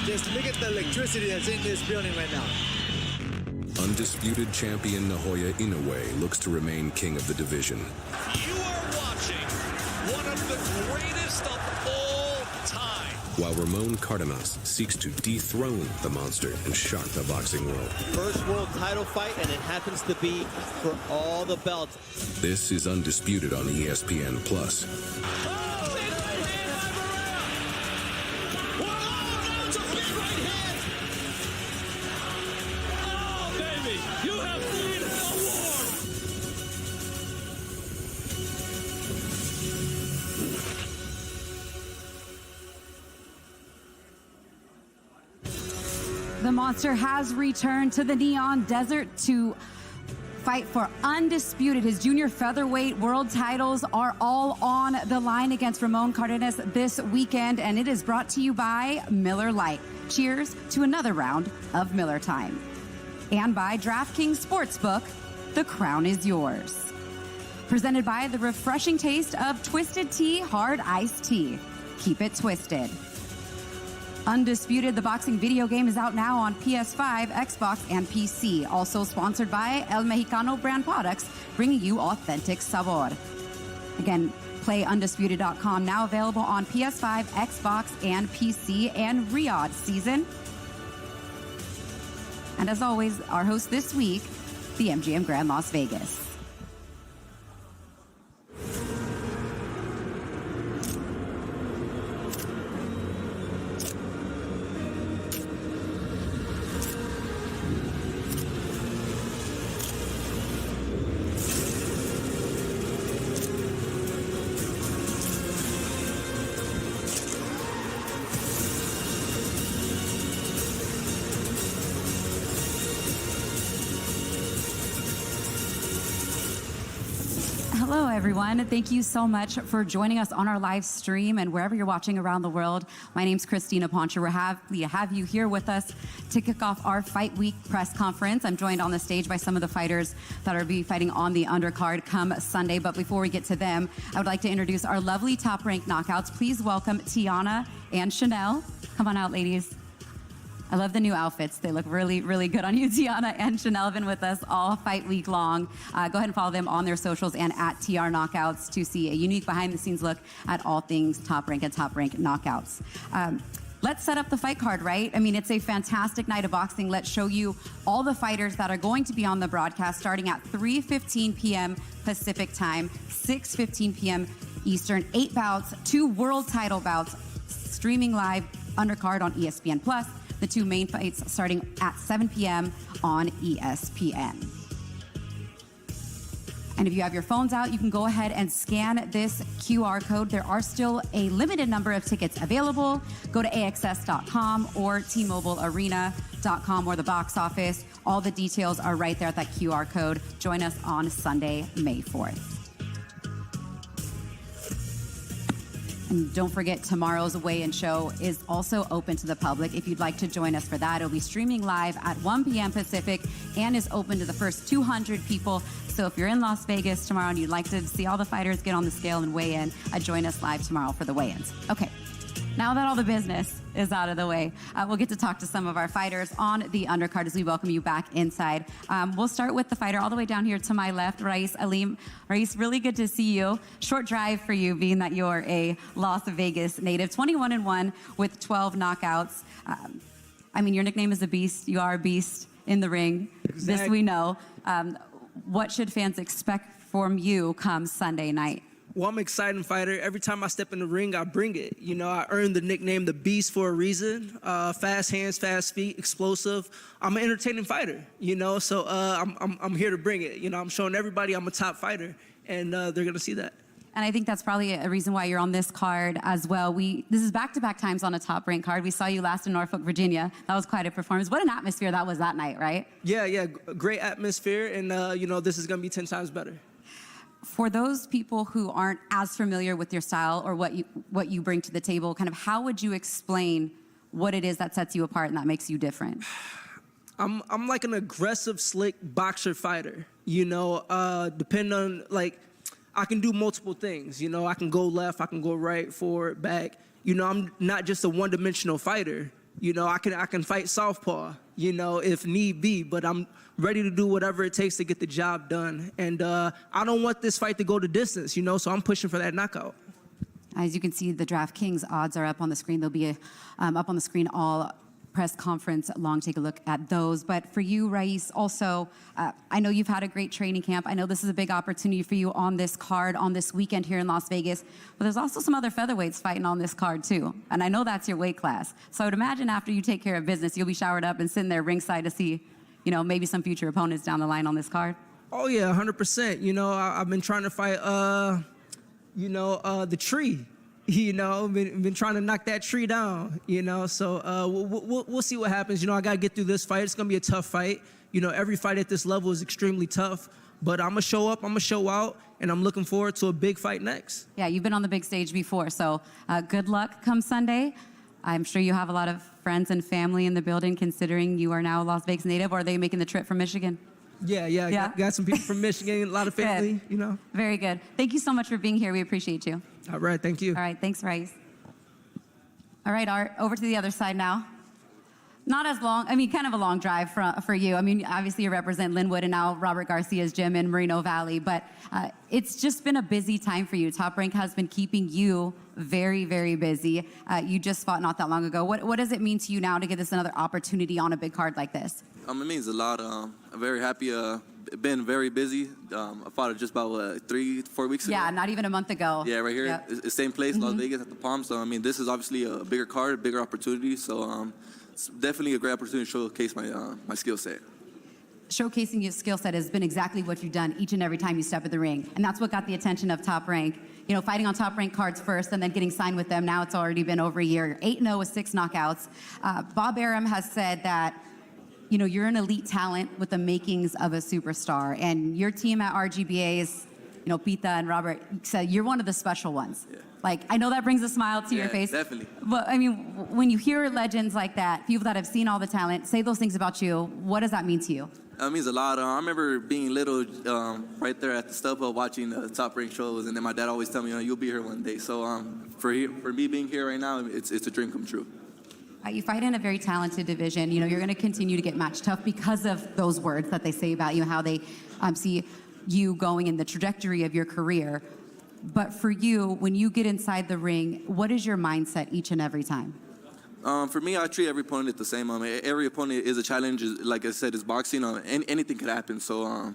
Just look at the electricity that's in this building right now. Undisputed champion Naoya Inoue looks to remain king of the division. You are watching one of the greatest of all time. While Ramon Cardenas seeks to dethrone the monster and shock the boxing world. First world title fight, and it happens to be for all the belts. This is Undisputed on ESPN+. The monster has returned to the Neon Desert to fight for undisputed. His junior featherweight world titles are all on the line against Ramon Cardenas this weekend, and it is brought to you by Miller Lite. Cheers to another round of Miller Time. And by DraftKings Sportsbook, the crown is yours. Presented by the refreshing taste of Twisted Tea Hard Iced Tea. Keep it twisted. Undisputed, the boxing video game, is out now on PS5, Xbox, and PC. Also sponsored by El Mexicano brand products, bringing you authentic sabor. Again, play undisputed.com, now available on PS5, Xbox, and PC, and Riyadh season. And as always, our host this week, the MGM Grand Las Vegas. Hello, everyone. Thank you so much for joining us on our live stream and wherever you're watching around the world. My name's Christina Poncher. We're happy to have you here with us to kick off our Fight Week press conference. I'm joined on the stage by some of the fighters that are be fighting on the undercard come Sunday. But before we get to them, I would like to introduce our lovely top-ranked knockouts. Please welcome Tiana and Chanel. Come on out, ladies. I love the new outfits. They look really, really good on you. Tiana and Chanel have been with us all fight week long. Go ahead and follow them on their socials and at TR Knockouts to see a unique behind-the-scenes look at all things Top Rank and Top Rank Knockouts. Let's set up the fight card, right? I mean, it's a fantastic night of boxing. Let's show you all the fighters that are going to be on the broadcast starting at 3:15 p.m. Pacific time, 6:15 p.m. Eastern. 8 bouts, 2 world title bouts, streaming live undercard on ESPN+. The 2 main fights starting at 7 p.m. on ESPN. And if you have your phones out, you can go ahead and scan this QR code. There are still a limited number of tickets available. Go to AXS.com or TMobileArena.com or the box office. All the details are right there at that QR code. Join us on Sunday, May 4th. And don't forget, tomorrow's weigh-in show is also open to the public. If you'd like to join us for that, it'll be streaming live at 1 p.m. Pacific and is open to the first 200 people. So if you're in Las Vegas tomorrow and you'd like to see all the fighters get on the scale and weigh in, join us live tomorrow for the weigh-ins. Okay. Now that all the business is out of the way, we'll get to talk to some of our fighters on the undercard as we welcome you back inside. We'll start with the fighter all the way down here to my left, Rais Alim. Rais, really good to see you. Short drive for you, being that you're a Las Vegas native. 21-1 with 12 knockouts. I mean, your nickname is a beast. You are a beast in the ring. Exactly. This we know. What should fans expect from you come Sunday night? Well, I'm an exciting fighter. Every time I step in the ring, I bring it. You know, I earned the nickname The Beast for a reason. Fast hands, fast feet, explosive. I'm an entertaining fighter, you know, so I'm here to bring it. You know, I'm showing everybody I'm a top fighter, and they're going to see that. And I think that's probably a reason why you're on this card as well. This is back-to-back times on a top-ranked card. We saw you last in Norfolk, Virginia. That was quite a performance. What an atmosphere that was that night, right? Yeah, great atmosphere, and, you know, this is going to be 10 times better. For those people who aren't as familiar with your style or what you bring to the table, kind of how would you explain what it is that sets you apart and that makes you different? I'm like an aggressive, slick boxer fighter. You know, depending on, like, I can do multiple things. You know, I can go left, I can go right, forward, back. You know, I'm not just a one-dimensional fighter. You know, I can fight southpaw, you know, if need be, but I'm ready to do whatever it takes to get the job done. And I don't want this fight to go the distance, you know, so I'm pushing for that knockout. As you can see, the DraftKings odds are up on the screen. They'll be up on the screen all press conference long. Take a look at those. But for you, Raiz, also, I know you've had a great training camp. I know this is a big opportunity for you on this card, on this weekend here in Las Vegas. But there's also some other featherweights fighting on this card, too. And I know that's your weight class. So I would imagine after you take care of business, you'll be showered up and sitting there ringside to see, you know, maybe some future opponents down the line on this card. Oh, yeah, 100%. You know, I've been trying to fight, the tree. You know, been trying to knock that tree down, you know, so we'll see what happens. You know, I got to get through this fight. It's going to be a tough fight. You know, every fight at this level is extremely tough, but I'm going to show up, I'm going to show out, and I'm looking forward to a big fight next. Yeah, you've been on the big stage before, so good luck come Sunday. I'm sure you have a lot of friends and family in the building, considering you are now a Las Vegas native, or are they making the trip from Michigan? Yeah. Got some people from Michigan, a lot of family, Good. you know. Very good. Thank you so much for being here. We appreciate you. All right, thank you. All right, thanks, Raiz. All right, Art, over to the other side now. Not as long, I mean, kind of a long drive for you. I mean, obviously you represent Linwood and now Robert Garcia's gym in Moreno Valley, but it's just been a busy time for you. Top Rank has been keeping you very, very busy. You just fought not that long ago. What does it mean to you now to get this another opportunity on a big card like this? It means a lot. I'm very happy. Been very busy. I fought it just about 3-4 weeks ago. Yeah, not even a month ago. Yeah, right here, Yep. it's the same place, Las Vegas at the Palm. So I mean, this is obviously a bigger card, a bigger opportunity. So it's definitely a great opportunity to showcase my skill set. Showcasing your skill set has been exactly what you've done each and every time you step in the ring. And that's what got the attention of Top Rank. You know, fighting on Top Rank cards first and then getting signed with them. Now it's already been over a year. 8-0 with 6 knockouts. Bob Arum has said that, you know, you're an elite talent with the makings of a superstar. And your team at RGBA is, you know, Pita and Robert said you're one of the special ones. Yeah. Like, I know that brings a smile to your face. Definitely. But, I mean, when you hear legends like that, people that have seen all the talent, say those things about you, what does that mean to you? It means a lot. I remember being little, right there at the StubHub watching the Top Rank shows, and then my dad always tell me, you know, you'll be here one day. So for me being here right now, it's a dream come true. You fight in a very talented division. You know, you're going to continue to get matched tough because of those words that they say about you, how they see you going in the trajectory of your career. But for you, when you get inside the ring, what is your mindset each and every time? For me, I treat every opponent the same. Every opponent is a challenge. Like I said, it's boxing. Anything could happen. So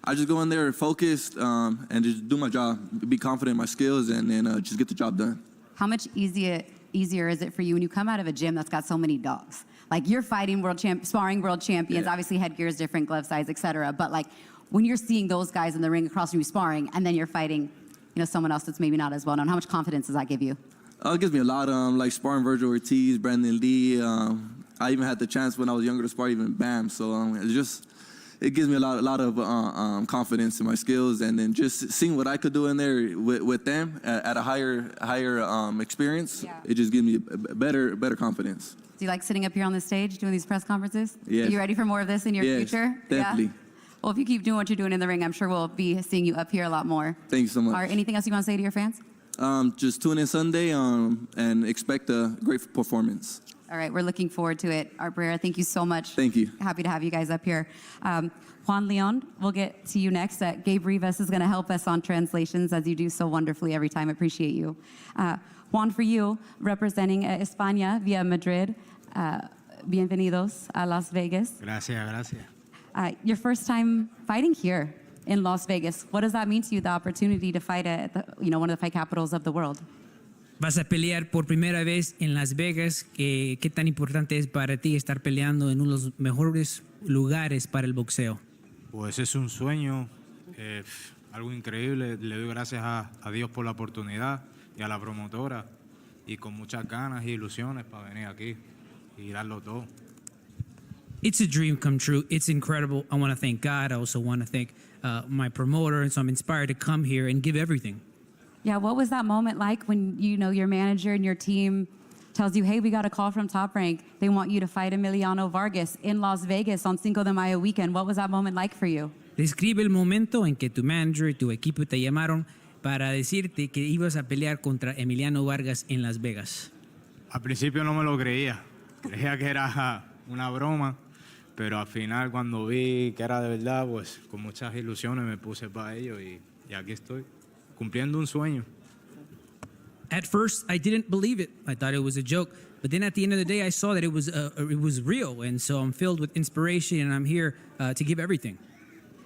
I just go in there focused and just do my job, be confident in my skills, and then just get the job done. How much easier is it for you when you come out of a gym that's got so many dogs? Like, you're fighting sparring world champions, Yeah. obviously headgear is different, glove size, etc. But like, when you're seeing those guys in the ring across from you sparring, and then you're fighting, you know, someone else that's maybe not as well known, how much confidence does that give you? It gives me a lot. Like sparring Virgil Ortiz, Brandon Lee. I even had the chance when I was younger to spar even Bam. So it gives me a lot of confidence in my skills, and then just seeing what I could do in there with them at a higher experience. Yeah. It just gives me better confidence. Do you like sitting up here on the stage doing these press conferences? Yes. Are you ready for more of this in your Yes, future? definitely. Yeah? Well, if you keep doing what you're doing in the ring, I'm sure we'll be seeing you up here a lot more. Thank you so much. All right, anything else you want to say to your fans? Just tune in Sunday and expect a great performance. All right, we're looking forward to it. Art Barrera, thank you so much. Thank you. Happy to have you guys up here. Juan Leon, we'll get to you next. Gabe Rivas is going to help us on translations, as you do so wonderfully every time. I appreciate you. Juan, for you, representing España via Madrid, bienvenidos a Las Vegas. Gracias. Your first time fighting here in Las Vegas. What does that mean to you, the opportunity to fight at one of the fight capitals of the world? Vas a pelear por primera vez en Las Vegas. ¿Qué tan importante es para ti estar peleando en uno de los mejores lugares para el boxeo? Pues es un sueño, algo increíble. Le doy gracias a Dios por la oportunidad y a la promotora, y con muchas ganas y ilusiones para venir aquí y darlo todo. It's a dream come true. It's incredible. I want to thank God. I also want to thank my promoter, and so I'm inspired to come here and give everything. Yeah, what was that moment like when, your manager and your team tells you, hey, we got a call from Top Rank. They want you to fight Emiliano Vargas in Las Vegas on Cinco de Mayo weekend. What was that moment like for you? Describe el momento en que tu manager y tu equipo te llamaron para decirte que ibas a pelear contra Emiliano Vargas en Las Vegas. Al principio no me lo creía. Creía que era una broma, pero al final cuando vi que era de verdad, pues con muchas ilusiones me puse para ello y aquí estoy, cumpliendo un sueño. At first, I didn't believe it. I thought it was a joke. But then at the end of the day, I saw that it was real. And so I'm filled with inspiration, and I'm here to give everything.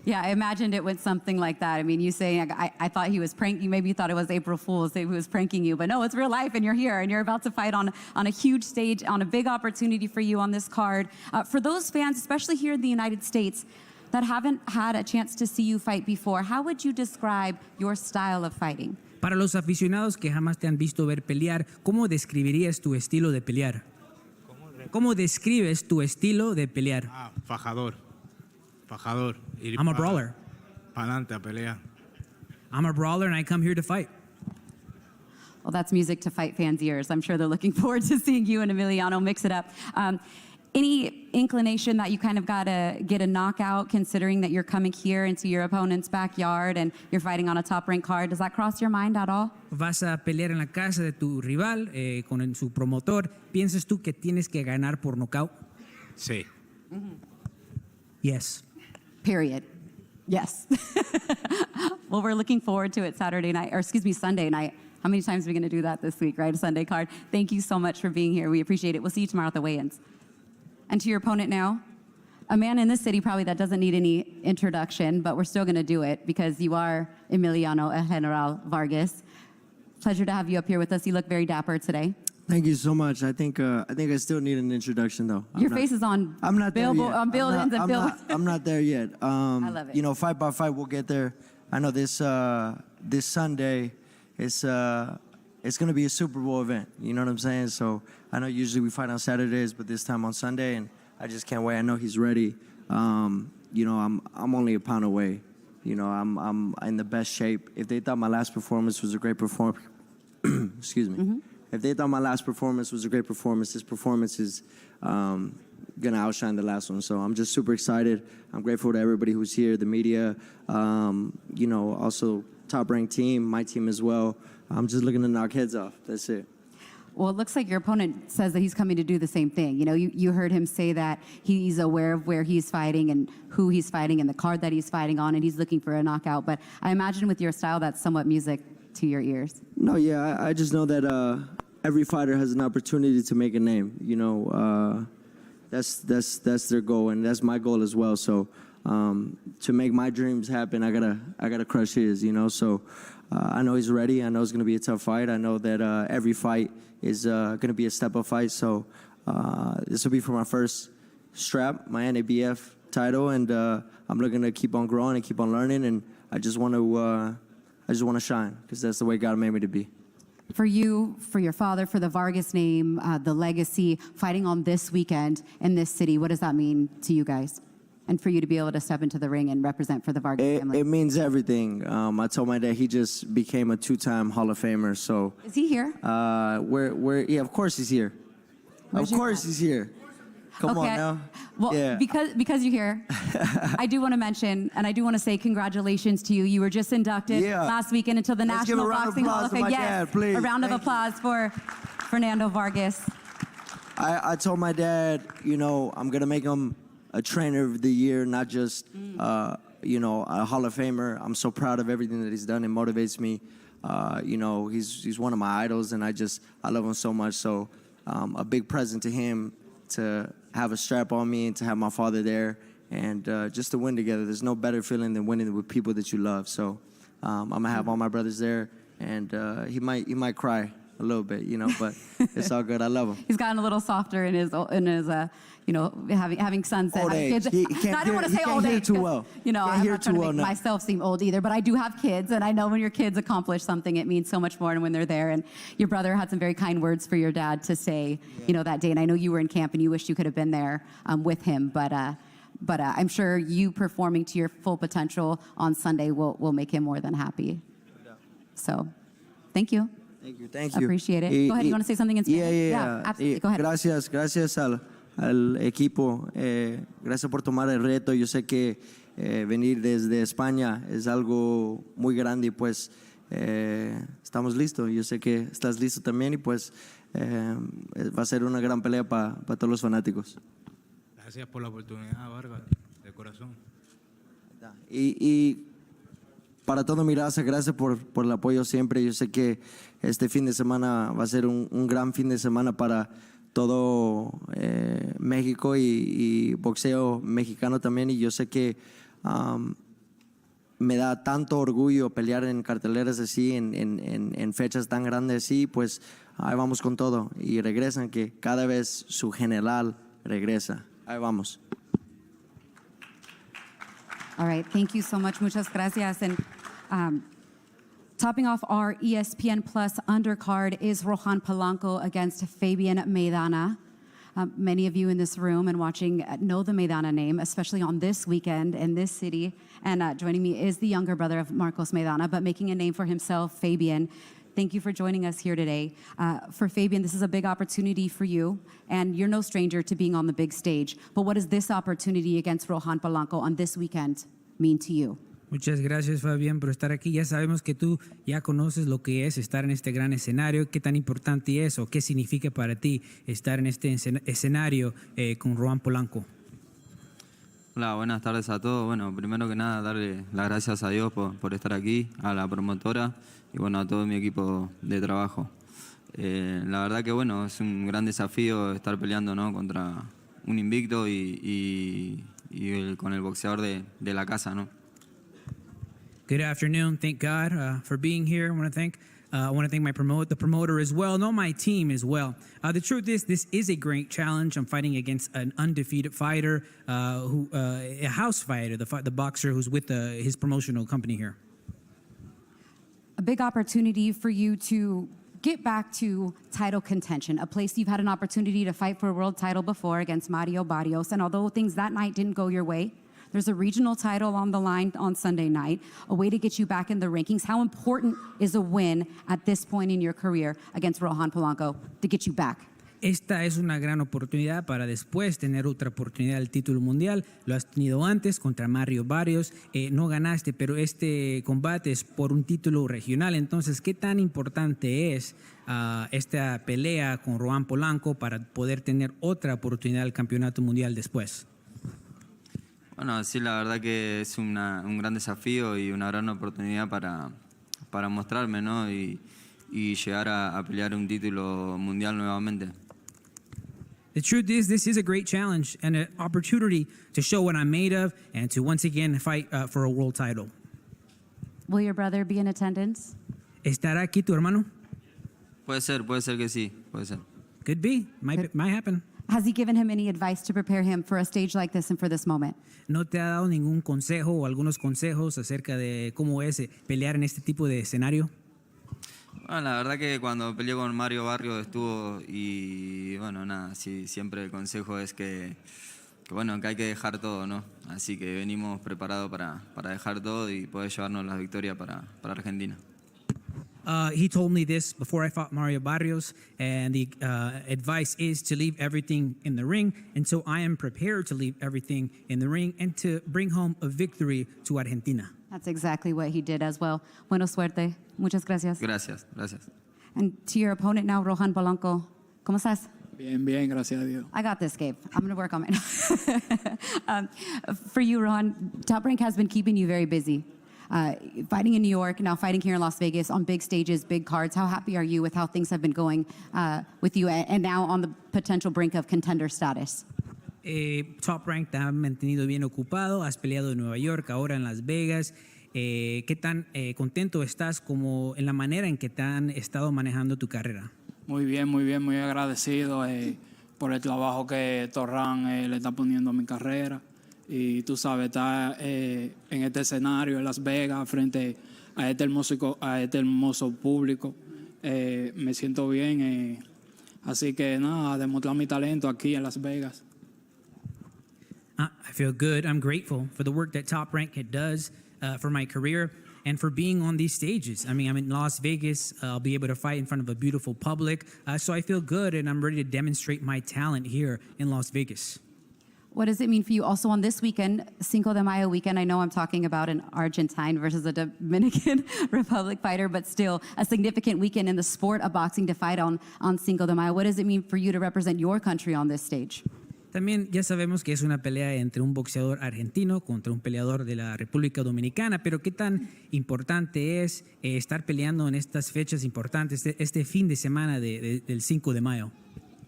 Yeah, I imagined it with something like that. I mean, you saying, I thought he was pranking, maybe you thought it was April Fool's, he was pranking you, but no, it's real life and you're here and you're about to fight on a huge stage, on a big opportunity for you on this card. For those fans, especially here in the United States, that haven't had a chance to see you fight before, how would you describe your style of fighting? Para los aficionados que jamás te han visto ver pelear, ¿cómo describirías tu estilo de pelear? ¿Cómo describes tu estilo de pelear? Fajador. I'm a brawler. Para adelante a pelear. I'm a brawler and I come here to fight. Well, that's music to fight fans' ears. I'm sure they're looking forward to seeing you and Emiliano mix it up. Any inclination that you kind of got to get a knockout, considering that you're coming here into your opponent's backyard and you're fighting on a top-ranked card? Does that cross your mind at all? Vas a pelear en la casa de tu rival con su promotor. ¿Piensas tú que tienes que ganar por nocaut? Sí. Yes. Period. Yes. Well, we're looking forward to it Sunday night. How many times are we going to do that this week, right? A Sunday card. Thank you so much for being here. We appreciate it. We'll see you tomorrow at the weigh-ins. And to your opponent now, a man in this city probably that doesn't need any introduction, but we're still going to do it because you are Emiliano General Vargas. Pleasure to have you up here with us. You look very dapper today. Thank you so much. I think I still need an introduction though. Your face is on. I'm not there yet. On buildings and buildings. I'm not there yet. I love it. You know, fight by fight, we'll get there. I know this Sunday, it's going to be a Super Bowl event. You know what I'm saying? So I know usually we fight on Saturdays, but this time on Sunday, and I just can't wait. I know he's ready. You know, I'm only a pound away. You know, I'm in the best shape. If they thought my last performance was a great performance, excuse me. Mm-hmm. If they thought my last performance was a great performance, this performance is going to outshine the last one. So I'm just super excited. I'm grateful to everybody who's here, the media, you know, also top-ranked team, my team as well. I'm just looking to knock heads off. That's it. Well, it looks like your opponent says that he's coming to do the same thing. You know, you heard him say that he's aware of where he's fighting and who he's fighting and the card that he's fighting on, and he's looking for a knockout. But I imagine with your style, that's somewhat music to your ears. No, yeah, I just know that every fighter has an opportunity to make a name. You know, that's their goal, and that's my goal as well. So to make my dreams happen, I gotta crush his. You know, so I know he's ready. I know it's gonna be a tough fight. I know that every fight is gonna be a step-up fight. So this will be for my first strap, my NABF title, and I'm looking to keep on growing and keep on learning. And I just want to shine because that's the way God made me to be. For you, for your father, for the Vargas name, the legacy, fighting on this weekend in this city, what does that mean to you guys? And for you to be able to step into the ring and represent for the Vargas family? It means everything. I told my dad he just became a two-time Hall of Famer. So is he here? Yeah, of course he's here. Of course he's here. Come on now. Well, yeah. because you're here, I do want to mention, and I do want to say congratulations to you. You were just inducted last weekend into the Let's National give a round of Boxing Hall of applause Fame. to my dad, please. A round of Thank applause for Fernando Vargas. I told my dad, you know, I'm gonna make him a trainer of the year, not just you know, a Hall of Famer. I'm so proud of everything that he's done. It motivates me. You know, he's one of my idols, and I love him so much. So a big present to him to have a strap on me and to have my father there and just to win together. There's no better feeling than winning with people that you love. So I'm gonna have all my brothers there, and he might cry a little bit, you know, but it's all good. I love him. He's gotten a little softer in his you know, having sons that old have age. kids. I don't want to say old age. Too well. You know, I'm not trying to make myself seem old either, but I do have kids, and I know when your kids accomplish something, it means so much more than when they're there. And your brother had some very kind words for your dad to say, you know, that day. And I know you were in camp and you wished you could have been there with him, but I'm sure you performing to your full potential on Sunday will make him more than happy. So, thank you. Thank you. Appreciate it. Go ahead. You want to say something in Spanish? Yeah. Absolutely. Go ahead. Gracias al equipo. Gracias por tomar el reto. Yo sé que venir desde España es algo muy grande y pues estamos listos. Yo sé que estás listo también y pues Va a ser una gran pelea para todos los fanáticos. Gracias por la oportunidad, Vargas, de corazón. Y para toda mi raza, gracias por el apoyo siempre. Yo sé que este fin de semana va a ser un gran fin de semana para todo México y boxeo mexicano también. Y yo sé que me da tanto orgullo pelear en carteleras así, en fechas tan grandes así, pues ahí vamos con todo. Y regresan, que cada vez su general regresa. Ahí vamos. All right, thank you so much. Muchas gracias. And topping off our ESPN Plus undercard is Rohan Polanco against Fabian Maidana. Many of you in this room and watching know the Maidana name, especially on this weekend in this city. And joining me is the younger brother of Marcos Maidana, but making a name for himself, Fabian. Thank you for joining us here today. For Fabian, this is a big opportunity for you, and you're no stranger to being on the big stage. But what does this opportunity against Rohan Polanco on this weekend mean to you? Muchas gracias, Fabián, por estar aquí. Ya sabemos que tú ya conoces lo que es estar en este gran escenario. ¿Qué tan importante es o qué significa para ti estar en este escenario con Rohan Polanco? Hola, buenas tardes a todos. Bueno, primero que nada, darle las gracias a Dios por estar aquí, a la promotora y bueno, a todo mi equipo de trabajo. La verdad que bueno, es un gran desafío estar peleando, ¿no?, contra un invicto y con el boxeador de la casa, ¿no? Good afternoon. Thank God for being here. I want to thank the promoter as well, and all my team as well. The truth is, this is a great challenge. I'm fighting against an undefeated fighter, a house fighter, the boxer who's with his promotional company here. A big opportunity for you to get back to title contention, a place you've had an opportunity to fight for a world title before against Mario Barrios. And although things that night didn't go your way, there's a regional title on the line on Sunday night, a way to get you back in the rankings. How important is a win at this point in your career against Rohan Polanco to get you back? Esta es una gran oportunidad para después tener otra oportunidad del título mundial. Lo has tenido antes contra Mario Barrios. No ganaste, pero este combate es por un título regional. Entonces, ¿qué tan importante es esta pelea con Rohan Polanco para poder tener otra oportunidad del campeonato mundial después? Bueno, sí, la verdad que es un gran desafío y una gran oportunidad para mostrarme, ¿no? Y llegar a pelear un título mundial nuevamente. The truth is, this is a great challenge and an opportunity to show what I'm made of and to once again fight for a world title. Will your brother be in attendance? ¿Estará aquí tu hermano? Puede ser que sí, puede ser. Could be. Might happen. Has he given him any advice to prepare him for a stage like this and for this moment? ¿No te ha dado ningún consejo o algunos consejos acerca de cómo es pelear en este tipo de escenario? Bueno, la verdad que cuando peleé con Mario Barrios estuvo y bueno, nada, sí, siempre el consejo es que bueno, que hay que dejar todo, ¿no? Así que venimos preparados para dejar todo y poder llevarnos la victoria para Argentina. He told me this before I fought Mario Barrios, and the advice is to leave everything in the ring, and so I am prepared to leave everything in the ring and to bring home a victory to Argentina. That's exactly what he did as well. Buena suerte. Muchas gracias. Gracias. And to your opponent now, Rohan Polanco. ¿Cómo estás? Bien, gracias a Dios. I got this, Gabe. I'm going to work on it. For you, Rohan, Top Rank has been keeping you very busy. Fighting in New York, now fighting here in Las Vegas on big stages, big cards. How happy are you with how things have been going with you and now on the potential brink of contender status? Top Rank te ha mantenido bien ocupado, has peleado en Nueva York, ahora en Las Vegas. ¿Qué tan contento estás como en la manera en que te han estado manejando tu carrera? Muy bien, muy agradecido por el trabajo que Torran le está poniendo a mi carrera. Y tú sabes, estar en este escenario en Las Vegas frente a este hermoso público, me siento bien. Así que nada, demostrar mi talento aquí en Las Vegas. I feel good. I'm grateful for the work that Top Rank does for my career and for being on these stages. I mean, I'm in Las Vegas. I'll be able to fight in front of a beautiful public. So I feel good, and I'm ready to demonstrate my talent here in Las Vegas. What does it mean for you also on this weekend, Cinco de Mayo weekend? I know I'm talking about an Argentine versus a Dominican Republic fighter, but still a significant weekend in the sport of boxing to fight on Cinco de Mayo. What does it mean for you to represent your country on this stage? También ya sabemos que es una pelea entre un boxeador argentino contra un peleador de la República Dominicana, pero ¿qué tan importante es estar peleando en estas fechas importantes, este fin de semana del 5 de mayo?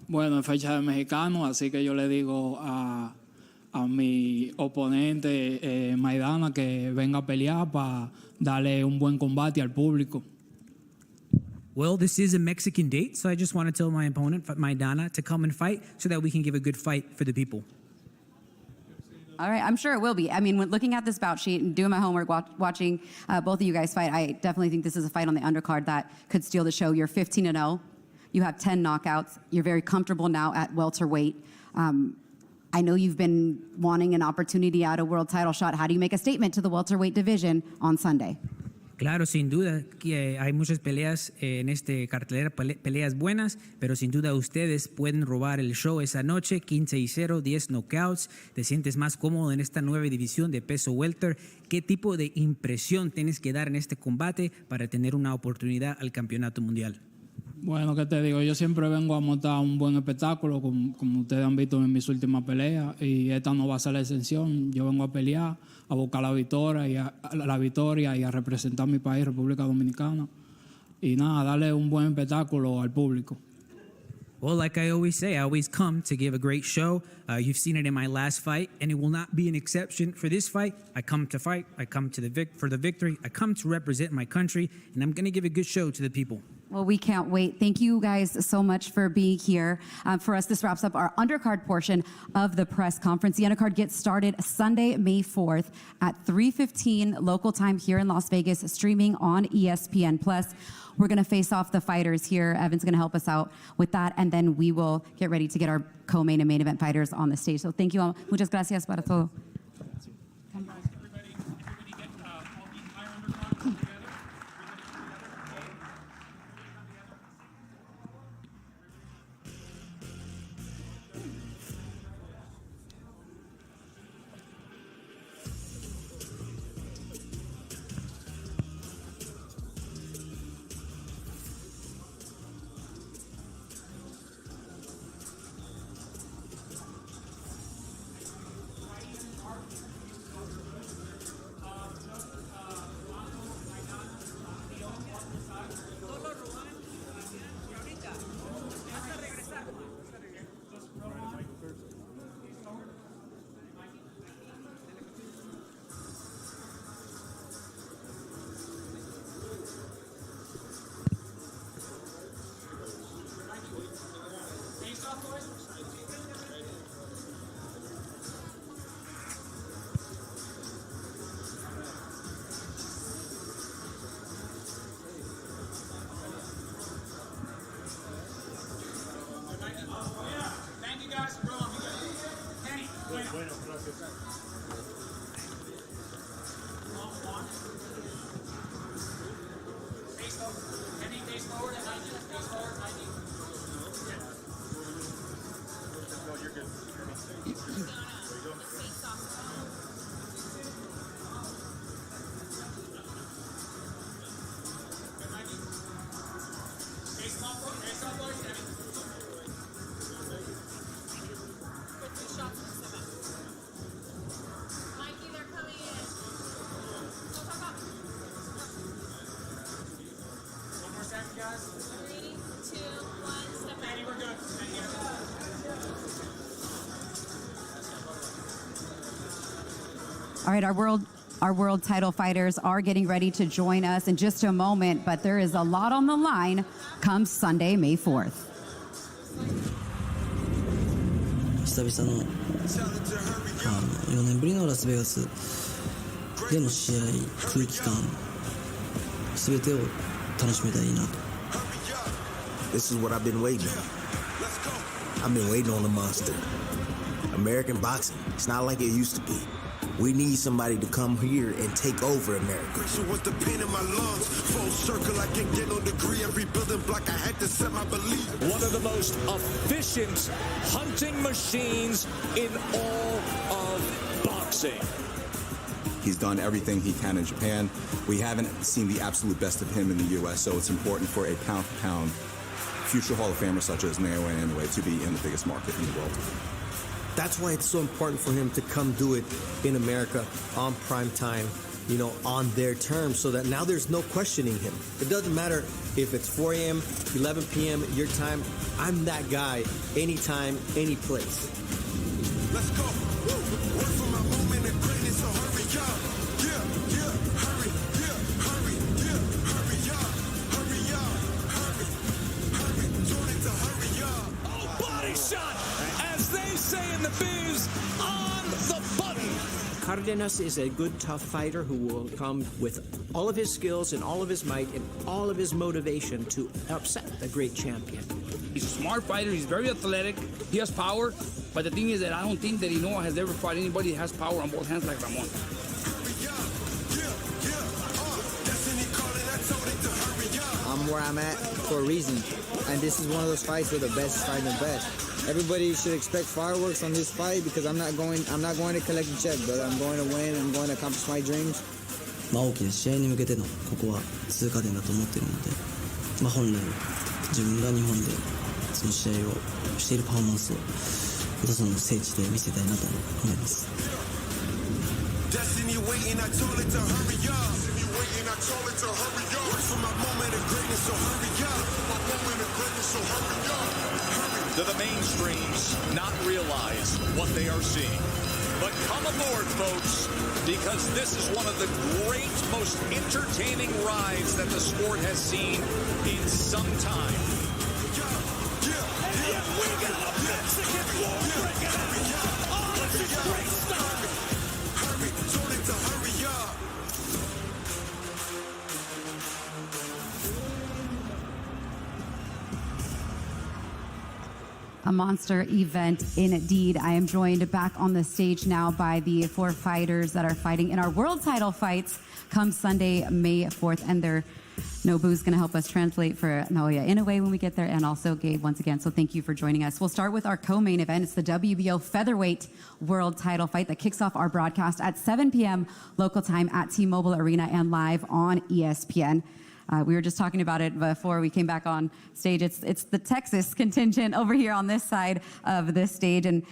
Bueno, es fecha de mexicano, así que yo le digo a mi oponente Maidana que venga a pelear para darle un buen combate al público. Well, this is a Mexican date, so I just want to tell my opponent, Maidana, to come and fight so that we can give a good fight for the people. All right, I'm sure it will be. I mean, when looking at this bout sheet and doing my homework, watching both of you guys fight, I definitely think this is a fight on the undercard that could steal the show. You're 15-0. You have 10 knockouts. You're very comfortable now at welterweight. I know you've been wanting an opportunity at a world title shot. How do you make a statement to the welterweight division on Sunday? Claro, sin duda que hay muchas peleas en este cartelera, peleas buenas, pero sin duda ustedes pueden robar el show esa noche, 15-0, 10 knockouts, te sientes más cómodo en esta nueva división de peso welter. ¿Qué tipo de impresión tienes que dar en este combate para tener una oportunidad al campeonato mundial? Bueno, ¿qué te digo? Yo siempre vengo a montar un buen espectáculo, como ustedes han visto en mis últimas peleas, y esta no va a ser la excepción. Yo vengo a pelear, a buscar la victoria y a representar mi país, República Dominicana. Y nada, darle un buen espectáculo al público. Well, like I always say, I always come to give a great show. You've seen it in my last fight, and it will not be an exception for this fight. I come to fight. I come to for the victory. I come to represent my country, and I'm going to give a good show to the people. Well, we can't wait. Thank you guys so much for being here. For us, this wraps up our undercard portion of the press conference. The undercard gets started Sunday, May 4th at 3:15 local time here in Las Vegas, streaming on ESPN+. We're going to face off the fighters here. Evan's going to help us out with that, and then we will get ready to get our co-main and main event fighters on the stage. So thank you all. Muchas gracias para todo. All right, our world title fighters are getting ready to join us in just a moment, but there is a lot on the line come Sunday, May 4th. 久々の4年ぶりのラスベガスでの試合、空気感、全てを楽しめたらいいなと。This is what I've been waiting on. I've been waiting on the monster. American boxing, it's not like it used to be. We need somebody to come here and take over America. With the pain in my lungs, full circle, I can get no degree. Every building block, I had to set my belief. One of the most efficient hunting machines in all of boxing. He's done everything he can in Japan. We haven't seen the absolute best of him in the U.S., so it's important for a pound-for-pound future Hall of Famer such as Naoya Inoue to be in the biggest market in the world. That's why it's so important for him to come do it in America on prime time, you know, on their terms, so that now there's no questioning him. It doesn't matter if it's 4 a.m., 11 p.m., your time. I'm that guy anytime, any place. Let's go. Work for my moment of greatness, so hurry up. Hurry up. Jordan to hurry up. Oh, body shot, as they say in the biz, on the button. Cardenas is a good, tough fighter who will come with all of his skills and all of his might and all of his motivation to upset the great champion. He's a smart fighter. He's very athletic. He has power. But the thing is that I don't think that Inoue has ever fought anybody that has power on both hands like Ramon. I'm where I'm at for a reason. And this is one of those fights where the best is fighting the best. Everybody should expect fireworks on this fight because I'm not going to collect a check, brother. I'm going to win. I'm going to accomplish my dreams. 大きな試合に向けてのここは通過点だと思っているので、本来自分が日本でその試合をしているパフォーマンスをまたその聖地で見せたいなと思います。Destiny waiting, I told it to hurry up. Destiny waiting, I told it to hurry up. Work for my moment of greatness, so hurry up. My moment of greatness, so hurry up. Do the mainstreams not realize what they are seeing? But come aboard, folks, because this is one of the great, most entertaining rides that the sport has seen in some time. And yet we got a Mexican war breaking out. Oh, this is great stuff. Hurry, told it to hurry up. A monster event indeed. I am joined back on the stage now by the 4 fighters that are fighting in our world title fights come Sunday, May 4th. And Nobu's going to help us translate for Naoya Inoue when we get there, and also Gabe once again. So thank you for joining us. We'll start with our co-main event. It's the WBO featherweight world title fight that kicks off our broadcast at 7 p.m. local time at T-Mobile Arena and live on ESPN. We were just talking about it before we came back on stage. It's the Texas contingent over here on this side of this stage. And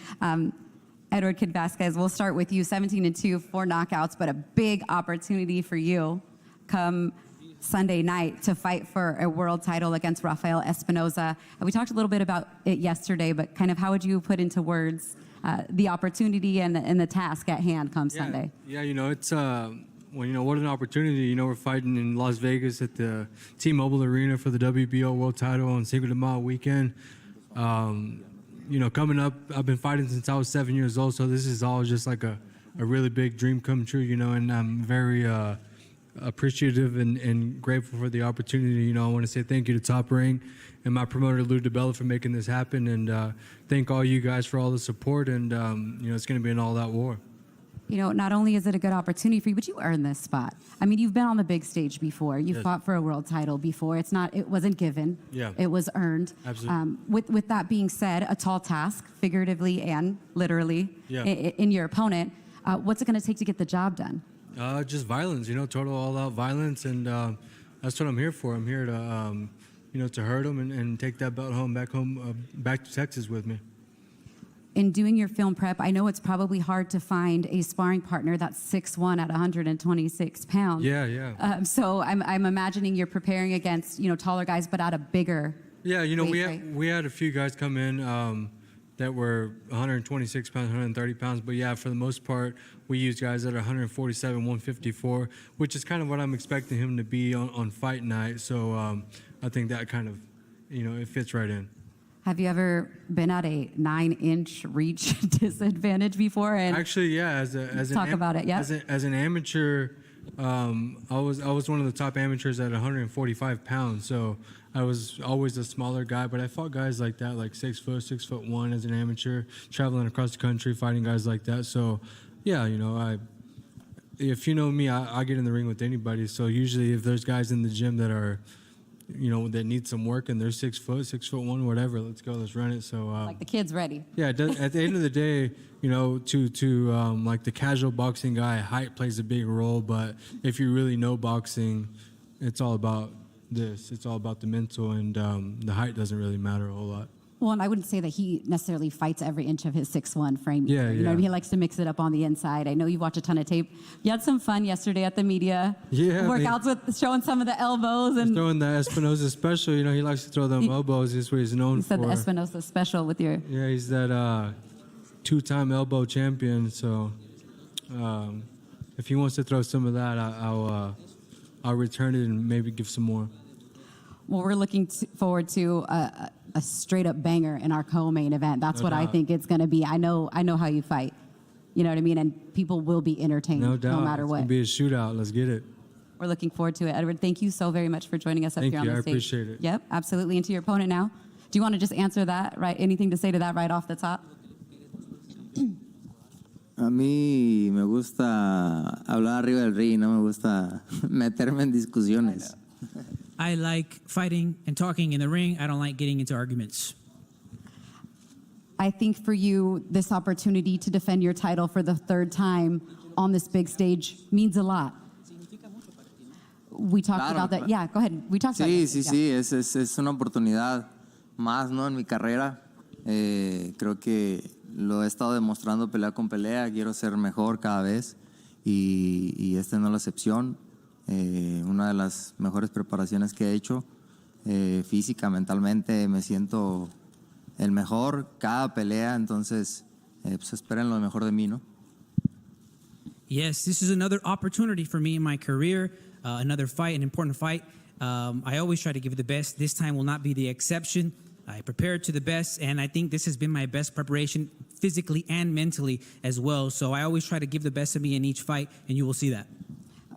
Edward Vazquez, we'll start with you, 17-2, 4 knockouts, but a big opportunity for you come Sunday night to fight for a world title against Rafael Espinoza. We talked a little bit about it yesterday, but kind of how would you put into words the opportunity and the task at hand come Sunday? Yeah, you know, it's... Well, you know, what an opportunity. You know, we're fighting in Las Vegas at the T-Mobile Arena for the WBO World Title on Cinco de Mayo weekend. You know, coming up, I've been fighting since I was 7 years old, so this is all just like a really big dream come true, you know, and I'm very appreciative and grateful for the opportunity. You know, I want to say thank you to Top Ring and my promoter, Lou DiBella, for making this happen, and thank all you guys for all the support, and, you know, it's going to be an all-out war. You know, not only is it a good opportunity for you, but you earned this spot. I mean, you've been on the big stage before. You've fought for a world title before. It wasn't given. Yeah. It was earned. Absolutely. With that being said, a tall task, figuratively and literally, in your opponent. What's it going to take to get the job done? Just violence, you know, total all-out violence, and that's what I'm here for. I'm here to, you know, to hurt him and take that belt back to Texas with me. In doing your film prep, I know it's probably hard to find a sparring partner that's 6'1" at 126 pounds. Yeah. So I'm imagining you're preparing against, you know, taller guys, but at a bigger. Yeah, you know, weight, we had a few guys come in that were 126 pounds, 130 pounds, but yeah, for the most part, we use guys that are 147, 154, which is kind of what I'm expecting him to be on fight night. So I think that kind of, you know, it fits right in. Have you ever been at a 9-inch reach disadvantage before? And actually, yeah. As an amateur, I was one of the top amateurs at 145 pounds. So I was always a smaller guy, but I fought guys like that, like 6'1" as an amateur, traveling across the country, fighting guys like that. So Yeah, if you know me, I get in the ring with anybody. So usually if there's guys in the gym that are, that need some work and they're 6 foot, 6'1", whatever, let's go, let's run it. So like the kid's ready. Yeah, at the end of the day, to like the casual boxing guy, height plays a big role. But if you really know boxing, it's all about this. It's all about the mental, and the height doesn't really matter a whole lot. Well, and I wouldn't say that he necessarily fights every inch of his 6'1" frame. Yeah, You know, he likes to mix it up on the inside. I know you watch a ton of tape. You had some fun yesterday at the media. Yeah, workouts with showing some of the elbows and throwing the Espinoza special. He likes to throw them elbows. Is what he's known you said for. the Espinoza special with your. Yeah, he's that 2-time elbow champion. So if he wants to throw some of that, I'll return it and maybe give some more. Well, we're looking forward to a straight-up banger in our co-main event. That's No what I doubt. think it's going to be. I know how you fight. You know what I mean? And people will be entertained No doubt. no matter It's what. gonna be a shootout. Let's get it. We're looking forward to it. Edward, thank you so very much for joining us up Thank here you. on the I stage. appreciate it. Yep, absolutely. And to your opponent now. Do you want to just answer that, right? Anything to say to that right off the top? A mí me gusta hablar arriba del ring, no me gusta meterme en discusiones. I like fighting and talking in the ring. I don't like getting into arguments. I think for you, this opportunity to defend your title for the third time on this big stage means a lot. We talked Claro, about that. Yeah, go ahead. We talked about Sí, that. sí, Yeah. sí, es una oportunidad más, ¿no? En mi carrera. Creo que lo he estado demostrando pelea con pelea. Quiero ser mejor cada vez y esta no es la excepción. Una de las mejores preparaciones que he hecho física, mentalmente, me siento el mejor cada pelea, entonces pues esperen lo mejor de mí, ¿no? Yes, this is another opportunity for me in my career, another fight, an important fight. I always try to give it the best. This time will not be the exception. I prepared to the best, and I think this has been my best preparation physically and mentally as well. So I always try to give the best of me in each fight, and you will see that.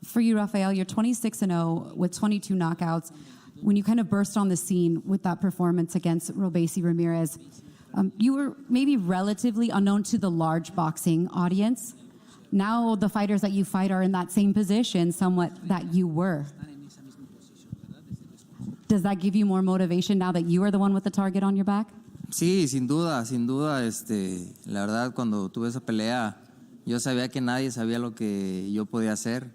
For you, Rafael, you're 26-0 with 22 knockouts. When you kind of burst on the scene with that performance against Robesi Ramirez, you were maybe relatively unknown to the large boxing audience. Now the fighters that you fight are in that same position somewhat that you were. Does that give you more motivation now that you are the one with the target on your back? Sí, sin duda, sin duda. La verdad, cuando tuve esa pelea, yo sabía que nadie sabía lo que yo podía hacer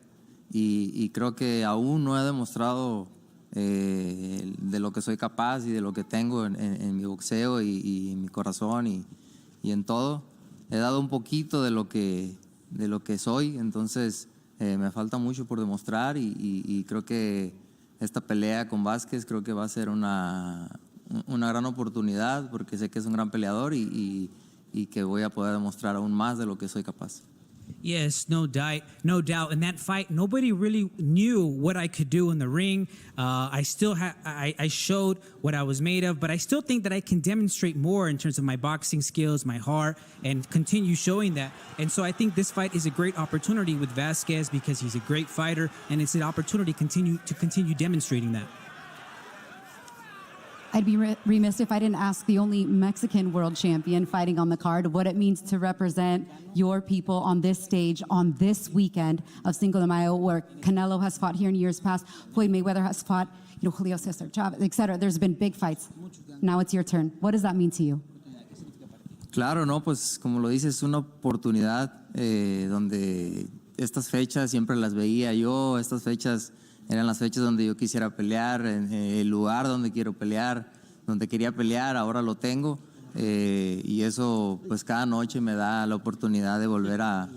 y creo que aún no he demostrado de lo que soy capaz y de lo que tengo en mi boxeo y en mi corazón y en todo. He dado un poquito de lo que soy, entonces me falta mucho por demostrar y creo que esta pelea con Vázquez creo que va a ser una gran oportunidad porque sé que es un gran peleador y que voy a poder demostrar aún más de lo que soy capaz. Yes, no doubt. In that fight, nobody really knew what I could do in the ring. I showed what I was made of, but I still think that I can demonstrate more in terms of my boxing skills, my heart, and continue showing that. And so I think this fight is a great opportunity with Vazquez because he's a great fighter, and it's an opportunity to continue demonstrating that. I'd be remiss if I didn't ask the only Mexican world champion fighting on the card what it means to represent your people on this stage on this weekend of Cinco de Mayo, where Canelo has fought here in years past, Floyd Mayweather has fought, Julio Cesar Chavez, etc. There's been big fights. Now it's your turn. What does that mean to you? Claro, no, pues como lo dices, es una oportunidad donde estas fechas siempre las veía yo, estas fechas eran las fechas donde yo quisiera pelear, el lugar donde quiero pelear, donde quería pelear, ahora lo tengo y eso pues cada noche me da la oportunidad de volver a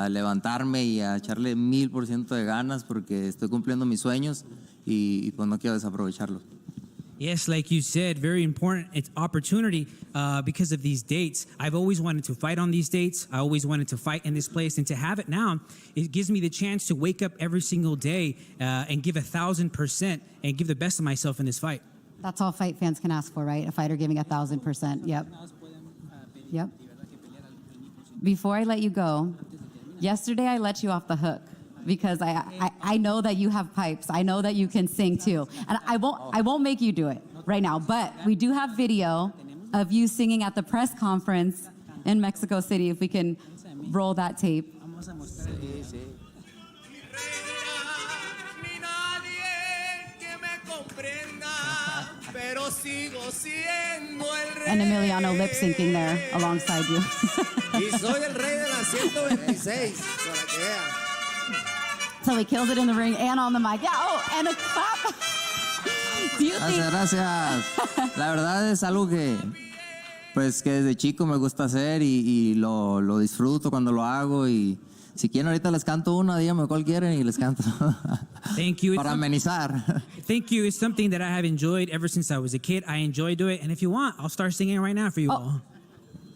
levantarme y a echarle 1000% de ganas porque estoy cumpliendo mis sueños y pues no quiero desaprovecharlo. Yes, like you said, very important. It's opportunity because of these dates. I've always wanted to fight on these dates. I always wanted to fight in this place. And to have it now, it gives me the chance to wake up every single day and give 1,000% and give the best of myself in this fight. That's all fight fans can ask for, right? A fighter giving 1,000%. Yep. Yep. Before I let you go, yesterday I let you off the hook. Because I know that you have pipes. I know that you can sing too. And I won't make you do it right now. But we do have video of you singing at the press conference in Mexico City. If we can roll that tape. And Emiliano lip syncing there alongside you. Y soy el rey de las 126, para que vean. So he kills it in the ring and on the mic. Yeah, oh, and a clap. Do you think... Gracias. La verdad es algo que, pues, que desde chico me gusta hacer y lo disfruto cuando lo hago. Y si quieren ahorita les canto una, díganme cuál quieren y les canto. Thank you. Para amenizar. Thank you. It's something that I have enjoyed ever since I was a kid. I enjoy doing it. And if you want, I'll start singing right now for you all.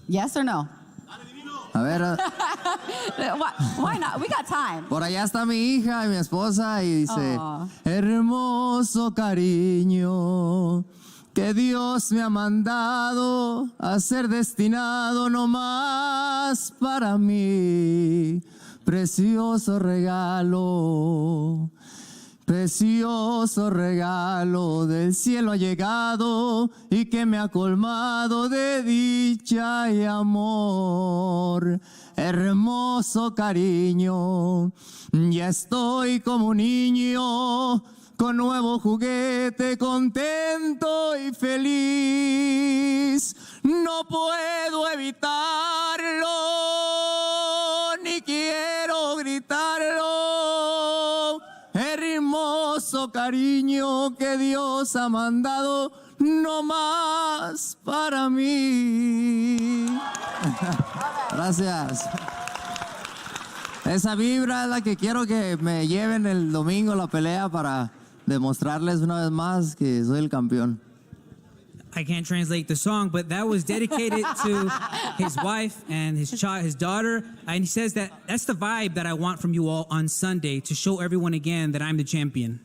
Yes or no? A ver. Why not? We got time. Por allá está mi hija y mi esposa y dice, Aw. hermoso cariño que Dios me ha mandado a ser destinado no más para mí. Precioso regalo del cielo ha llegado y que me ha colmado de dicha y amor. Hermoso cariño, ya estoy como un niño con nuevo juguete, contento y feliz. No puedo evitarlo, ni quiero gritarlo. Hermoso cariño que Dios ha mandado no más para mí. Gracias. Esa vibra es la que quiero que me lleven el domingo a la pelea para demostrarles una vez más que soy el campeón. I can't translate the song, but that was dedicated to his wife and his child, his daughter. And he says that that's the vibe that I want from you all on Sunday, to show everyone again that I'm the champion.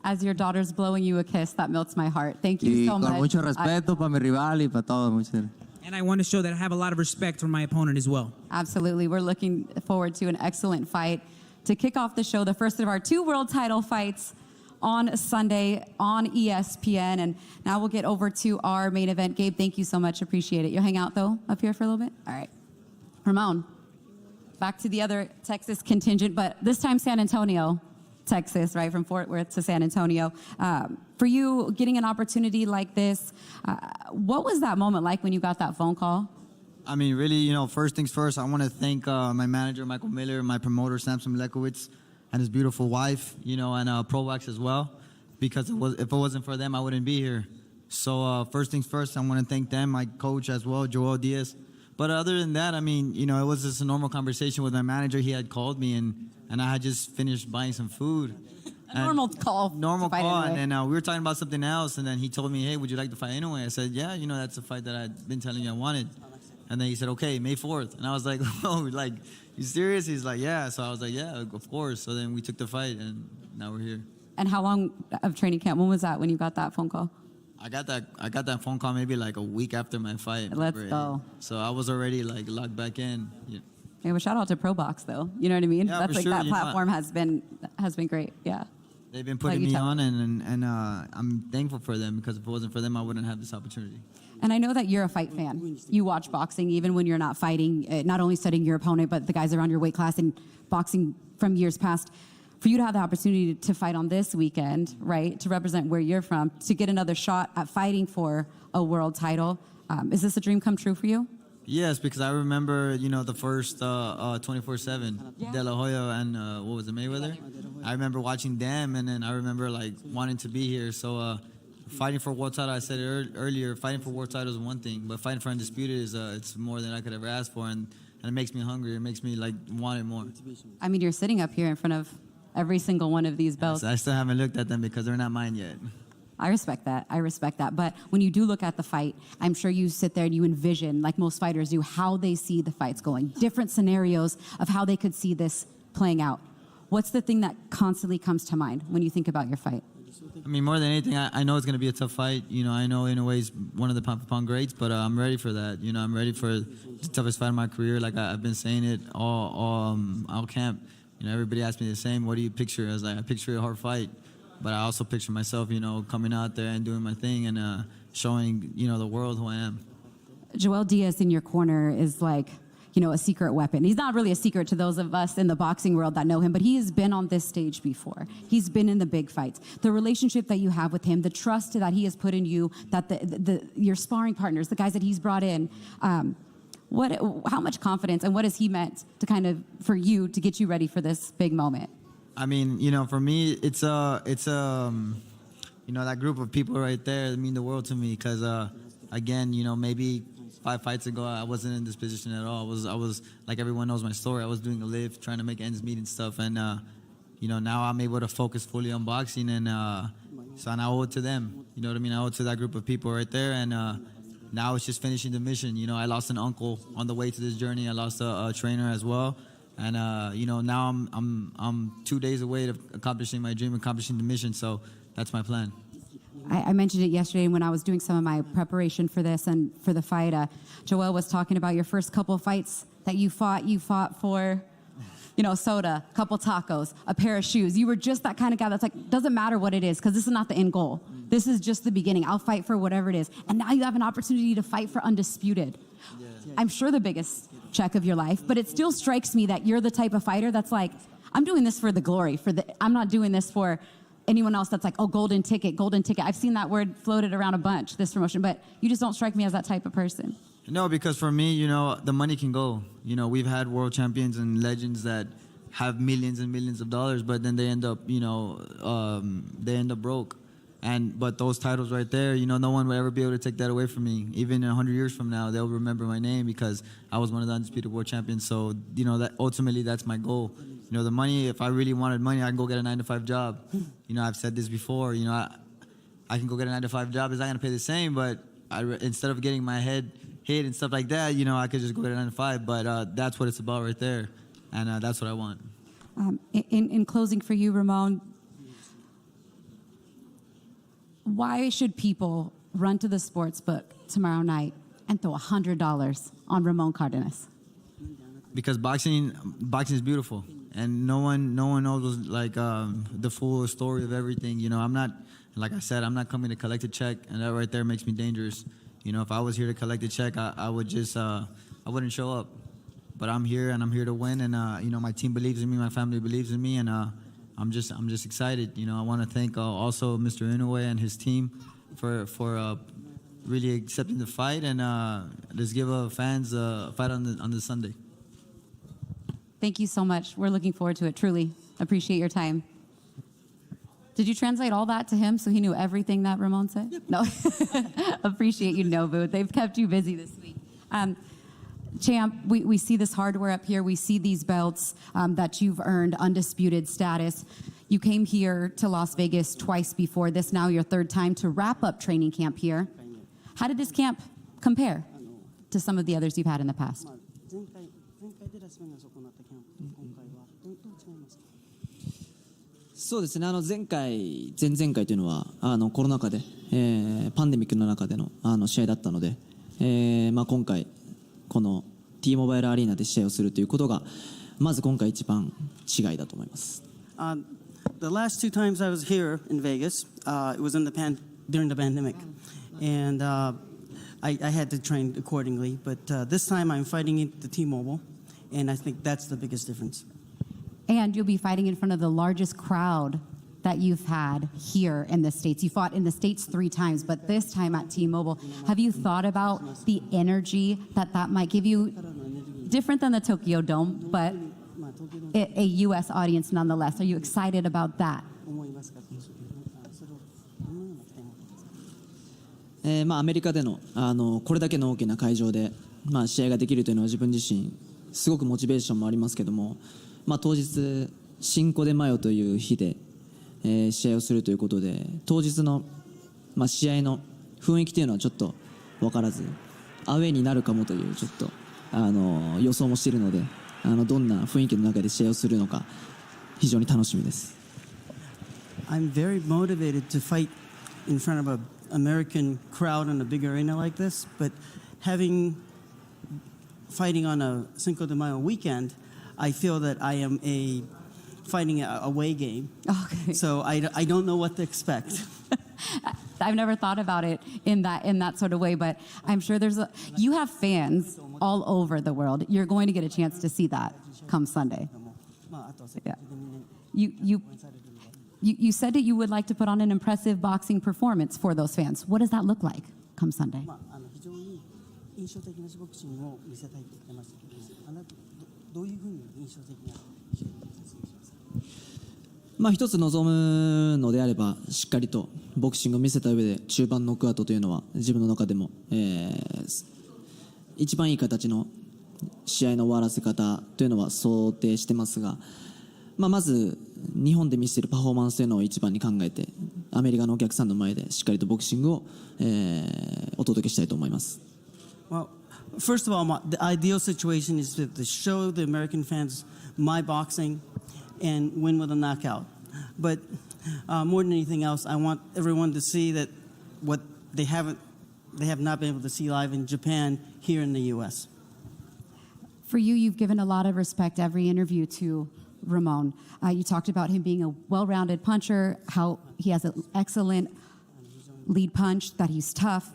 As your daughter's blowing you a kiss, that melts my heart. Thank you so much. Y con mucho respeto para mi rival y para todos. Muchas And I want to show that I have a lot of respect for my opponent as well. Absolutely. We're looking forward to an excellent fight. To kick off the show, the first of our 2 world title fights on Sunday on ESPN. And now we'll get over to our main event. Gabe, thank you so much. Appreciate it. You'll hang out, though, up here for a little bit? All right. Ramon, back to the other Texas contingent, but this time San Antonio, Texas, right, from Fort Worth to San Antonio. For you, getting an opportunity like this, what was that moment like when you got that phone call? I mean, really, first things first, I want to thank my manager, Michael Miller, my promoter, Samson Lekowitz, and his beautiful wife, and ProWax as well, because if it wasn't for them, I wouldn't be here. So first things first, I want to thank them, my coach as well, Joel Diaz. But other than that, I mean, it was just a normal conversation with my manager. He had called me, and I had just finished buying some food. Normal call. Normal call, and then we were talking about something else, and then he told me, hey, would you like to fight Inoue? I said, yeah, that's a fight that I've been telling you I wanted. And then he said, okay, May 4th. And I was like, oh, like, you serious? He's like, yeah. So I was like, yeah, of course. So then we took the fight, and now we're here. And how long of training camp? When was that when you got that phone call? I got that phone call maybe like a week after my fight. Let's go. So I was already like locked back in. Yeah. Yeah, well, shout out to ProBox though. You know what I mean? Yeah, That's for like sure, that platform has been great. Yeah. They've been putting me on, and I'm thankful for them, because if it wasn't for them, I wouldn't have this opportunity. And I know that you're a fight fan. You watch boxing even when you're not fighting, not only studying your opponent, but the guys around your weight class and boxing from years past. For you to have the opportunity to fight on this weekend, right, to represent where you're from, to get another shot at fighting for a world title, is this a dream come true for you? Yes, because I remember, the first 24/7, De La Hoya and what was it, Mayweather? I remember watching them, and then I remember like wanting to be here. So fighting for world title, I said it earlier, fighting for world title is one thing, but fighting for undisputed is it's more than I could ever ask for, and it makes me hungry. It makes me like want it more. I mean, you're sitting up here in front of every single one of these belts. Yes, I still haven't looked at them because they're not mine yet. I respect that. But when you do look at the fight, I'm sure you sit there and you envision, like most fighters do, how they see the fights going, different scenarios of how they could see this playing out. What's the thing that constantly comes to mind when you think about your fight? I mean, more than anything, I know it's going to be a tough fight. I know Inoue's one of the pound-for-pound greats, but I'm ready for that. I'm ready for the toughest fight of my career. Like I've been saying it all camp. Everybody asks me the same. What do you picture? I was like, I picture a hard fight. But I also picture myself, coming out there and doing my thing and showing, the world who I am. Joel Diaz in your corner is like, a secret weapon. He's not really a secret to those of us in the boxing world that know him, but he has been on this stage before. He's been in the big fights. The relationship that you have with him, the trust that he has put in you, that your sparring partners, the guys that he's brought in, how much confidence and what has he meant to for you to get you ready for this big moment? I mean, for me, it's that group of people right there that mean the world to me. Because again, maybe 5 fights ago, I wasn't in this position at all. I was like everyone knows my story. I was doing a live, trying to make ends meet and stuff. And now I'm able to focus fully on boxing, and so I owe it to them. You know what I mean? I owe it to that group of people right there. And now it's just finishing the mission. I lost an uncle on the way to this journey. I lost a trainer as well. And now I'm 2 days away of accomplishing my dream, accomplishing the mission. So that's my plan. I mentioned it yesterday when I was doing some of my preparation for this and for the fight. Joel was talking about your first couple of fights that you fought. You fought for, soda, a couple tacos, a pair of shoes. You were just that kind of guy that's like, doesn't matter what it is, because this is not the end goal. This is just the beginning. I'll fight for whatever it is. And now you have an opportunity to fight for undisputed. Yeah. I'm sure the biggest check of your life, but it still strikes me that you're the type of fighter that's like, I'm doing this for the glory. I'm not doing this for anyone else that's like, oh, golden ticket, golden ticket. I've seen that word floated around a bunch, this promotion, but you just don't strike me as that type of person. No, because for me, the money can go. We've had world champions and legends that have millions and millions of dollars, but then they end up, broke. But those titles right there, no one will ever be able to take that away from me. Even 100 years from now, they'll remember my name because I was one of the undisputed world champions. So, that ultimately that's my goal. The money, if I really wanted money, I can go get a 9-to-5 job. I've said this before, I can go get a 9-to-5 job. It's not going to pay the same, but instead of getting my head hit and stuff like that, I could just go get a 9-to-5. But that's what it's about right there. And that's what I want. In closing for you, Ramon, why should people run to the sports book tomorrow night and throw $100 on Ramon Cardenas? Because boxing is beautiful, and no one knows the full story of everything. I'm not, like I said, I'm not coming to collect a check, and that right there makes me dangerous. If I was here to collect a check, I would just I wouldn't show up. But I'm here, and I'm here to win, and my team believes in me, my family believes in me, and I'm just excited. I want to thank also Mr. Inoue and his team for really accepting the fight, and let's give fans a fight on this Sunday. Thank you so much. We're looking forward to it. Truly appreciate your time. Did you translate all that to him so he knew everything that Ramon said? Yep. No. Appreciate you, Nobu. They've kept you busy this week. Champ, we see this hardware up here. We see these belts that you've earned, undisputed status. You came here to Las Vegas twice before this, now your third time to wrap up training camp here. How did this camp compare to some of the others you've had in the past? そうですね、前回、前々回というのはコロナ禍で、パンデミックの中での試合だったので、今回この T モバイルアリーナで試合をするということがまず今回一番違いだと思います。The last 2 times I was here in Vegas, it was during the pandemic, and I had to train accordingly. But this time I'm fighting at the T-Mobile, and I think that's the biggest difference. And you'll be fighting in front of the largest crowd that you've had here in the States. You fought in the States 3 times, but this time at T-Mobile. Have you thought about the energy that might give you? Different than the Tokyo Dome, but a U.S. audience nonetheless. Are you excited about that? アメリカでのこれだけの大きな会場で試合ができるというのは自分自身すごくモチベーションもありますけども、当日シンコデマヨという日で、試合をするということで当日の、試合の雰囲気というのはちょっと分からずアウェーになるかもというちょっと予想もしているのでどんな雰囲気の中で試合をするのか非常に楽しみです。I'm very motivated to fight in front of an American crowd in a big arena like this, but fighting on a Cinco de Mayo weekend, I feel that I am fighting a away game. Okay. So I don't know what to expect. I've never thought about it in that sort of way, but I'm sure you have fans all over the world. You're going to get a chance to see that come Sunday. Yeah. You said that you would like to put on an impressive boxing performance for those fans. What does that look like come Sunday? 印象的なボクシングを見せたいって言ってましたけど、あなたどういうふうに印象的な説明しますか？一つ望むのであればしっかりとボクシングを見せた上で中盤ノックアウトというのは自分の中でも、一番いい形の試合の終わらせ方というのは想定してますが、まず日本で見せているパフォーマンスというのを一番に考えてアメリカのお客さんの前でしっかりとボクシングを、お届けしたいと思います。Well, first of all, the ideal situation is to show the American fans my boxing and win with a knockout. But more than anything else, I want everyone to see that what they have not been able to see live in Japan here in the U.S. For you, you've given a lot of respect every interview to Ramon. You talked about him being a well-rounded puncher, how he has an excellent lead punch, that he's tough.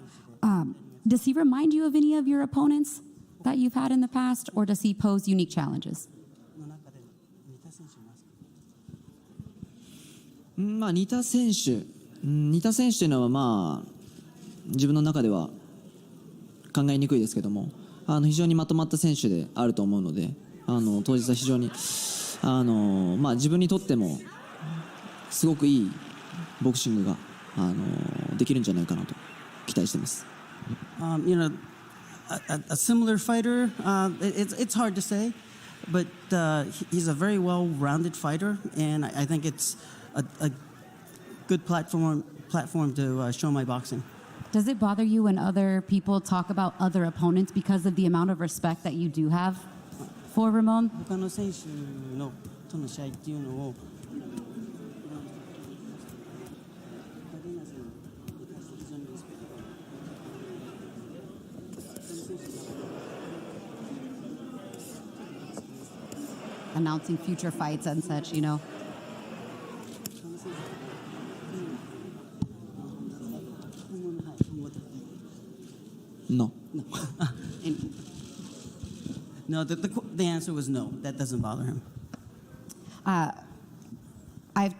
Does he remind you of any of your opponents that you've had in the past, or does he pose unique challenges? 似た選手というのは自分の中では考えにくいですけども、非常にまとまった選手であると思うので、当日は非常に自分にとってもすごくいいボクシングができるんじゃないかなと期待しています。You know, a similar fighter, it's hard to say, but he's a very well-rounded fighter, and I think it's a good platform to show my boxing. Does it bother you when other people talk about other opponents because of the amount of respect that you do have for Ramon? 他の選手のとの試合っていうのを announcing future fights and such, you know? No. No, the answer was no. That doesn't bother him. I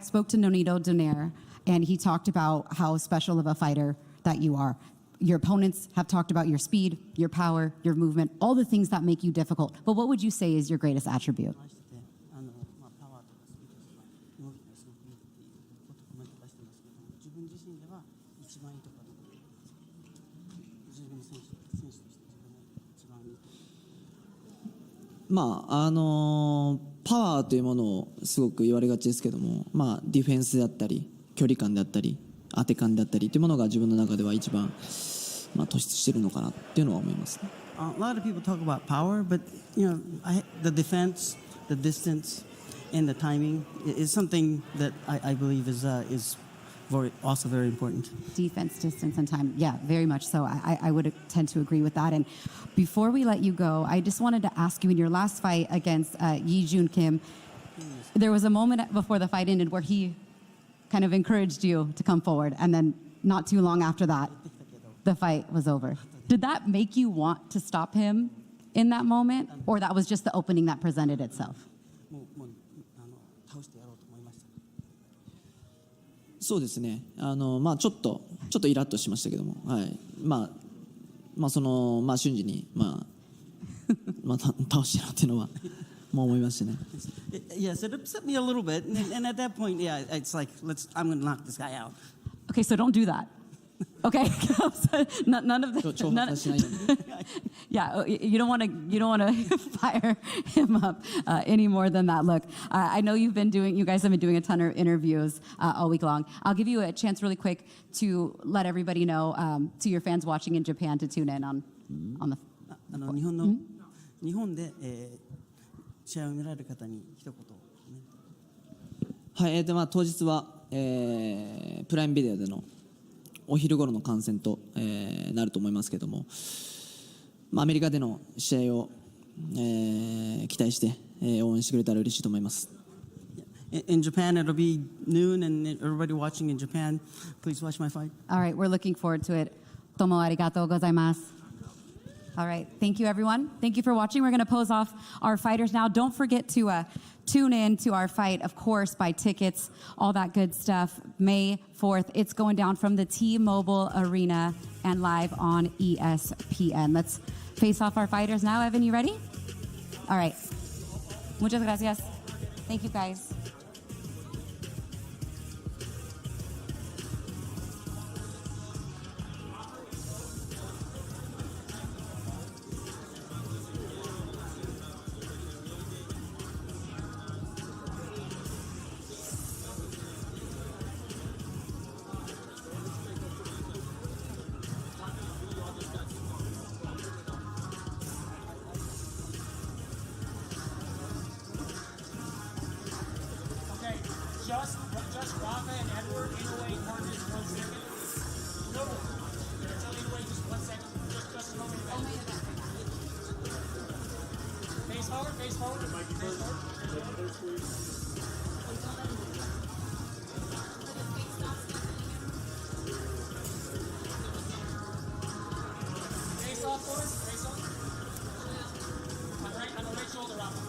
spoke to Nonito Donaire, and he talked about how special of a fighter that you are. Your opponents have talked about your speed, your power, your movement, all the things that make you difficult. But what would you say is your greatest attribute?パワーというものをすごく言われがちですけども、ディフェンスだったり距離感だったり当て感だったりというものが自分の中では一番突出しているのかなっていうのは思います。A lot of people talk about power, but you know, the defense, the distance, and the timing is something that I believe is also very important. Defense, distance, and time. Yeah, very much so. I would tend to agree with that. And before we let you go, I just wanted to ask you, in your last fight against Yi Jun Kim, there was a moment before the fight ended where he kind of encouraged you to come forward, and then not too long after that, the fight was over. Did that make you want to stop him in that moment, or that was just the opening that presented itself? そうですね。ちょっとイラッとしましたけども、はい。瞬時に倒してやろうっていうのは思いましたね。Yes, it upset me a little bit, and at that point, yeah, it's like I'm going to knock this guy out. Okay, so don't do that. Okay, none of the. Yeah, you don't want to fire him up any more than that. Look, I know you guys have been doing a ton of interviews all week long. I'll give you a chance really quick to let everybody know, to your fans watching in Japan, to tune in on the. 日本で試合を見られる方に一言。はい、当日は、プライムビデオでのお昼頃の観戦と、なると思いますけども、アメリカでの試合を、期待して、応援してくれたら嬉しいと思います。In Japan, it'll be noon, and everybody watching in Japan, please watch my fight. All right, we're looking forward to it. どうもありがとうございます。All right. Thank you, everyone. Thank you for watching. We're going to pose off our fighters now. Don't forget to tune in to our fight, of course, buy tickets, all that good stuff. May 4th, it's going down from the T-Mobile Arena and live on ESPN. Let's face off our fighters now. Evan, you ready? All right. Muchas gracias. Thank you, guys. Just Rafa and Edward, Inoue-Cardenas, 1 second. No. Tell Inoue just 1 second. Just a moment. Face forward, face forward. Face forward. Face off, boys. Face off. On the right shoulder, Rafa.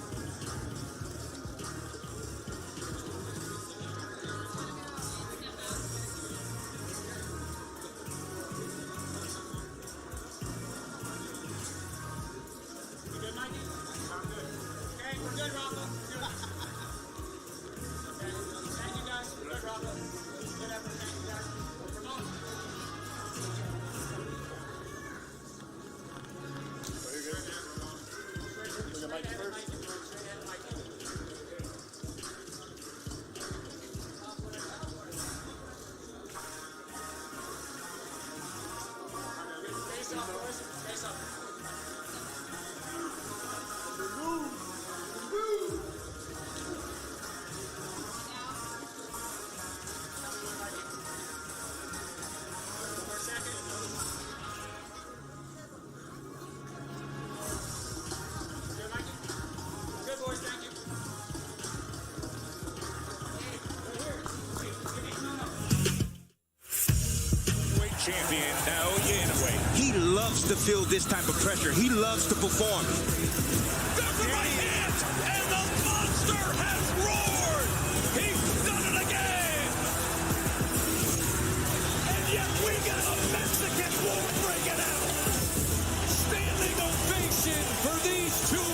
Champion Naoya Inoue. He loves to feel this type of pressure. He loves to perform. There's the right hand, and the monster has roared. He's done it again. And yet we got a Mexican war breaking out. Standing ovation for these two